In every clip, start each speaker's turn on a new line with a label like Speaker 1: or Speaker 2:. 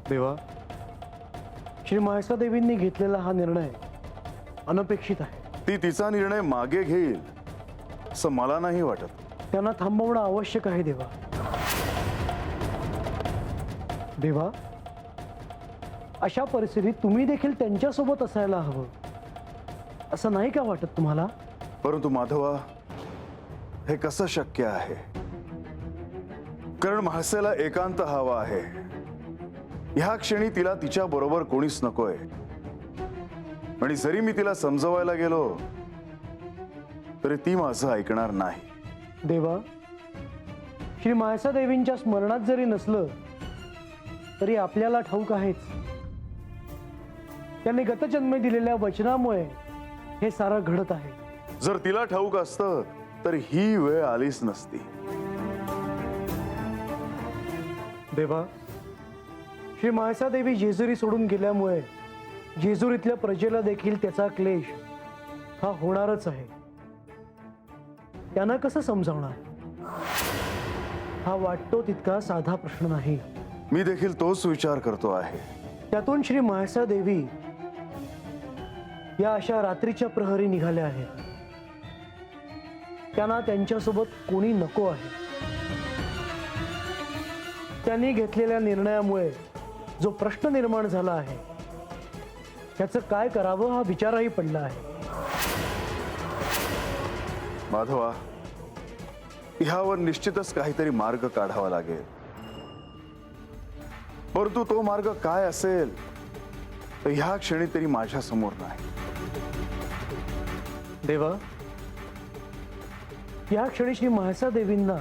Speaker 1: देवा, श्री म्हाळसा देवींनी घेतलेला हा निर्णय अनपेक्षित आहे.
Speaker 2: ती तिचा निर्णय मागे घेईल असं मला नाही वाटत.
Speaker 1: त्यांना थांबवणं आवश्यक आहे देवा. देवा, अशा परिस्थितीत तुम्ही देखील त्यांच्यासोबत असायला हवं, असं नाही का वाटत तुम्हाला?
Speaker 2: परंतु माधवा, हे कसं शक्य आहे? कारण म्हाळसेला एकांत हवा आहे. ह्या क्षणी तिला तिच्या बरोबर कोणीच नकोय. आणि जरी मी तिला समजवायला गेलो तरी ती माझं ऐकणार नाही.
Speaker 1: देवा, श्री म्हाळसा देवींच्या स्मरणात जरी नसलं तरी आपल्याला ठाऊक आहेच, त्यांनी गतजन्मी दिलेल्या वचनामुळे हे सारं घडत आहे.
Speaker 2: जर तिला ठाऊक असतं तर ही वेळ आलीच नसती.
Speaker 1: देवा, श्री म्हाळसा देवी जेजुरी सोडून गेल्यामुळे जेजुरीतल्या प्रजेला देखील त्याचा क्लेश हा होणारच आहे. त्यांना कसं समजावणार? हा वाटतो तितका साधा प्रश्न नाही.
Speaker 2: मी देखील तोच विचार करतो आहे.
Speaker 1: त्यातून श्री म्हाळसा देवी या अशा रात्रीच्या प्रहरी निघाल्या आहेत. त्यांना त्यांच्यासोबत कोणी नको आहे. त्यांनी घेतलेल्या निर्णयामुळे जो प्रश्न निर्माण झाला आहे त्याचं काय करावं हा विचारही पडला आहे.
Speaker 2: माधवा, ह्यावर निश्चितच काहीतरी मार्ग काढावा लागेल. परंतु तो मार्ग काय असेल तर ह्या क्षणी तरी माझ्या समोर नाही.
Speaker 1: देवा, या क्षणी श्री म्हाळसा देवींना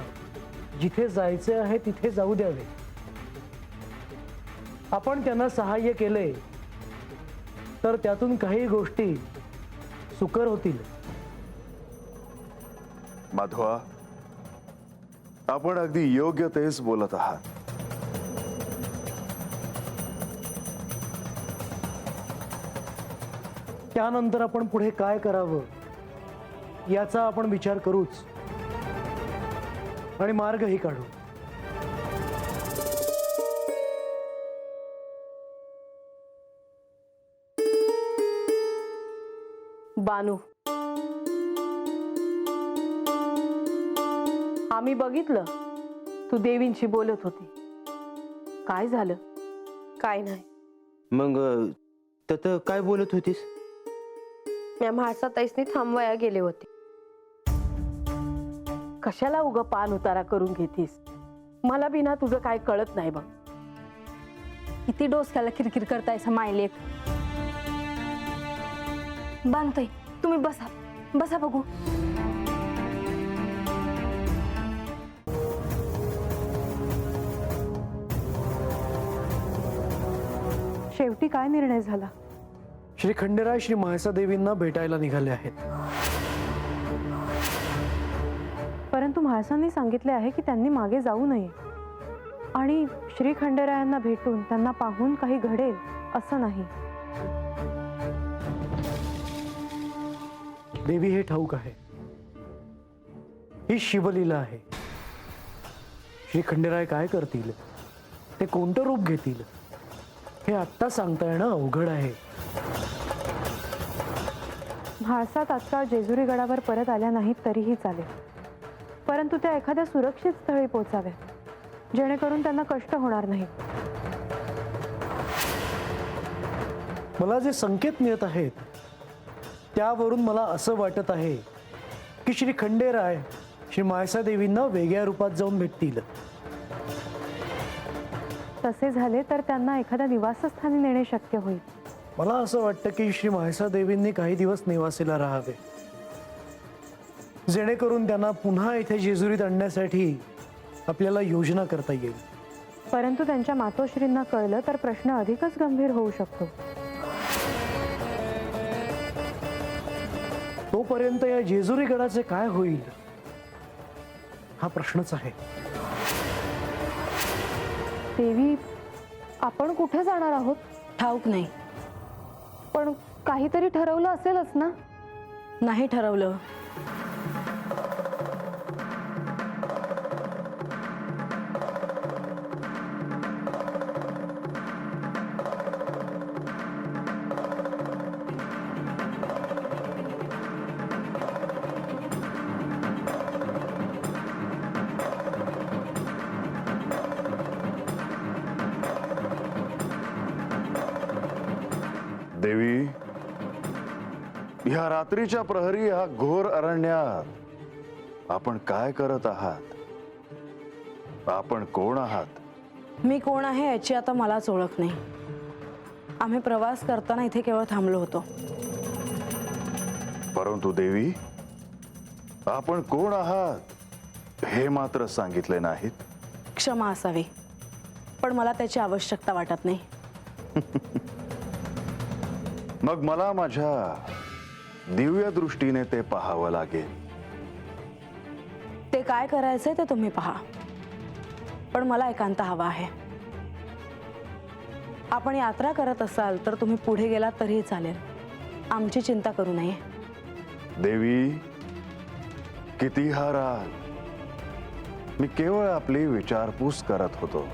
Speaker 1: जिथे जायचे आहे तिथे जाऊ द्यावे. आपण त्यांना सहाय्य केले तर त्यातून काही गोष्टी सुकर होतील.
Speaker 2: माधवा, आपण अगदी योग्य तेच बोलत आहात.
Speaker 1: त्यानंतर आपण पुढे काय करावं याचा आपण विचार करूच आणि मार्गही काढू.
Speaker 3: बानू, आम्ही बघितलं तू देवींशी बोलत होती. काय झालं?
Speaker 4: काय नाही.
Speaker 5: मग त्यात काय बोलत होतीस?
Speaker 4: मी म्हाळसा ताईसनी थांबवाया गेले होते.
Speaker 3: कशाला उगा पान उतारा करून घेतीस? मला बिना तुझं काय कळत नाही बघ.
Speaker 6: किती डोसक्याला किरकिर करताय समायलेक. बांधतोय, तुम्ही बसा बसा बघू.
Speaker 3: शेवटी काय निर्णय झाला?
Speaker 1: श्री खंडेराय श्री म्हाळसा देवींना भेटायला निघाले आहेत.
Speaker 3: परंतु म्हाळसांनी सांगितले आहे की त्यांनी मागे जाऊ नये आणि श्री खंडेरायांना भेटून त्यांना पाहून काही घडेल असं नाही.
Speaker 1: देवी, हे ठाऊक आहे ही शिवलीला आहे. श्री खंडेराय काय करतील, ते कोणतं रूप घेतील हे आत्ता सांगता येणं अवघड आहे.
Speaker 3: म्हाळसा तात्काळ जेजुरी गडावर परत आल्या नाहीत तरीही चालेल, परंतु त्या एखाद्या सुरक्षित स्थळी पोहोचाव्यात जेणेकरून त्यांना कष्ट होणार नाही.
Speaker 1: मला जे संकेत मिळत आहेत त्यावरून मला असं वाटत आहे की श्री खंडेराय श्री म्हाळसा देवींना वेगळ्या रूपात जाऊन भेटतील.
Speaker 3: तसे झाले तर त्यांना एखाद्या निवासस्थानी नेणे शक्य होईल.
Speaker 1: मला असं वाटतं की श्री म्हाळसा देवींनी काही दिवस निवासीला राहावे, जेणेकरून त्यांना पुन्हा इथे जेजुरीत आणण्यासाठी आपल्याला योजना करता येईल.
Speaker 3: परंतु त्यांच्या मातोश्रींना कळलं तर प्रश्न अधिकच गंभीर होऊ शकतो.
Speaker 1: तोपर्यंत या जेजुरी गडाचे काय होईल हा प्रश्नच आहे.
Speaker 3: देवी, आपण कुठे जाणार आहोत?
Speaker 6: ठाऊक नाही.
Speaker 3: पण काहीतरी ठरवलं असेलच ना?
Speaker 6: नाही ठरवलं.
Speaker 2: देवी, ह्या रात्रीच्या प्रहरी हा घोर अरण्यात आपण काय करत आहात? आपण कोण आहात?
Speaker 6: मी कोण आहे याची आता मलाच ओळख नाही. आम्ही प्रवास करताना इथे केवळ थांबलो होतो.
Speaker 2: परंतु देवी, आपण कोण आहात हे मात्र सांगितले नाहीत.
Speaker 6: क्षमा असावी, पण मला त्याची आवश्यकता वाटत नाही.
Speaker 2: मग मला माझ्या दिव्य दृष्टीने ते पाहावं लागेल.
Speaker 6: ते काय करायचंय ते तुम्ही पहा, पण मला एकांत हवा आहे. आपण यात्रा करत असाल तर तुम्ही पुढे गेलात तरीही चालेल. आमची चिंता करू नये.
Speaker 2: देवी, किती हा राग. मी केवळ आपली विचारपूस करत होतो.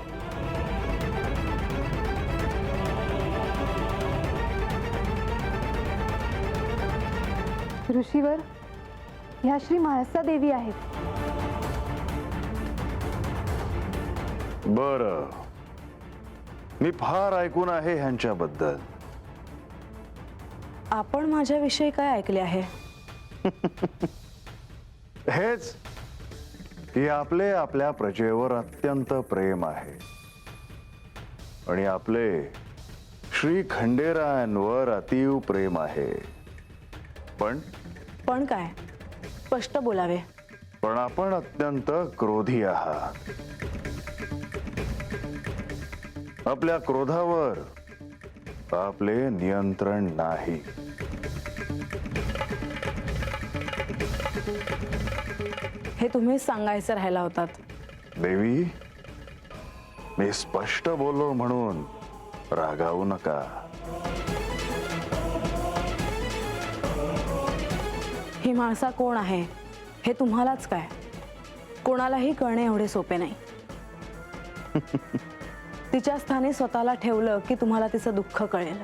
Speaker 3: ऋषीवर, ह्या श्री म्हाळसा देवी आहेत.
Speaker 2: बर, मी फार ऐकून आहे ह्यांच्याबद्दल.
Speaker 6: आपण माझ्याविषयी काय ऐकले आहे?
Speaker 2: हेच की आपले आपल्या प्रजेवर अत्यंत प्रेम आहे आणि आपले श्री खंडेरायांवर अतीव प्रेम आहे.
Speaker 6: पण काय? स्पष्ट बोलावे.
Speaker 2: पण आपण अत्यंत क्रोधी आहात. आपल्या क्रोधावर आपले नियंत्रण नाही.
Speaker 6: हे तुम्हीच सांगायचं राहिला होतात.
Speaker 2: देवी, मी स्पष्ट बोललो म्हणून रागावू नका.
Speaker 6: ही म्हाळसा कोण आहे हे तुम्हालाच काय, कोणालाही कळणे एवढे सोपे नाही. तिच्या स्थानी स्वतःला ठेवलं की तुम्हाला तिचं दुःख कळेल.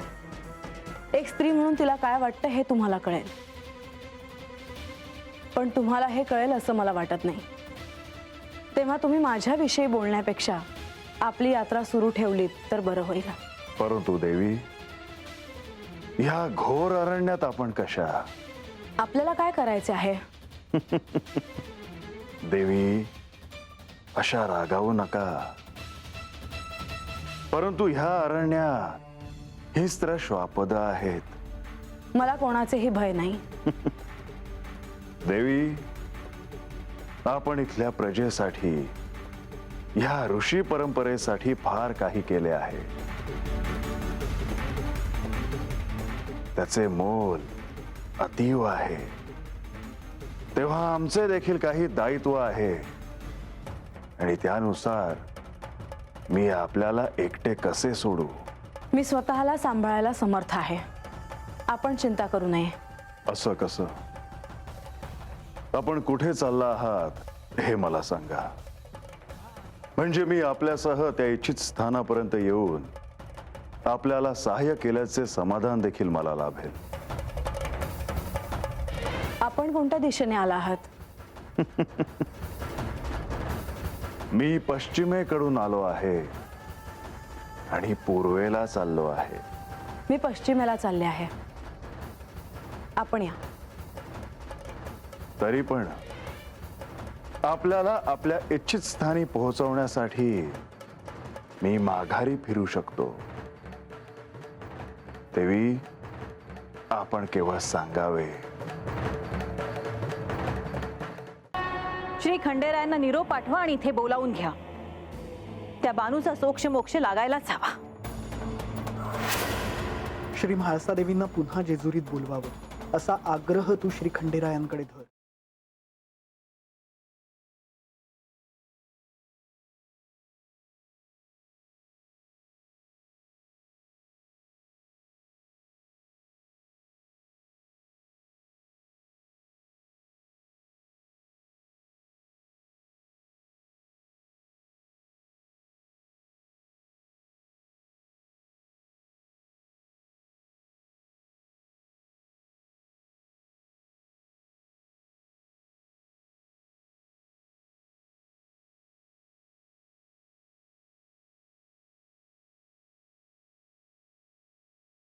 Speaker 6: एक स्त्री म्हणून तिला काय वाटतं हे तुम्हाला कळेल. पण तुम्हाला हे कळेल असं मला वाटत नाही. तेव्हा तुम्ही माझ्याविषयी बोलण्यापेक्षा आपली यात्रा सुरू ठेवलीत तर बरं होईल.
Speaker 2: परंतु देवी, ह्या घोर अरण्यात आपण कशा?
Speaker 6: आपल्याला काय करायचे आहे?
Speaker 2: देवी, अशा रागावू नका. परंतु ह्या अरण्यात हीच तर श्वापद आहेत.
Speaker 6: मला कोणाचेही भय नाही.
Speaker 2: देवी, आपण इथल्या प्रजेसाठी, ह्या ऋषी परंपरेसाठी फार काही केले आहे. त्याचे मोल अतीव आहे. तेव्हा आमचे देखील काही दायित्व आहे आणि त्यानुसार मी आपल्याला एकटे कसे सोडू?
Speaker 6: मी स्वतःला सांभाळायला समर्थ आहे. आपण चिंता करू नये.
Speaker 2: असं कसं? आपण कुठे चालला आहात हे मला सांगा. म्हणजे मी आपल्यासह त्या इच्छित स्थानापर्यंत येऊन आपल्याला सहाय्य केल्याचे समाधान देखील मला लाभेल.
Speaker 6: आपण कोणत्या दिशेने आला आहात?
Speaker 2: मी पश्चिमेकडून आलो आहे आणि पूर्वेला चाललो आहे.
Speaker 6: मी पश्चिमेला चालले आहे. आपण या.
Speaker 2: तरी पण आपल्याला आपल्या इच्छित स्थानी पोहोचवण्यासाठी मी माघारी फिरू शकतो. देवी, आपण केवळ सांगावे.
Speaker 7: श्री खंडेरायांना निरोप पाठवा आणि इथे बोलावून घ्या. त्या बानूचा सोक्ष मोक्ष लागायलाच हवा.
Speaker 8: श्री म्हाळसा देवींना पुन्हा जेजुरीत बोलवावं असा आग्रह तू श्री खंडेरायांकडे धर.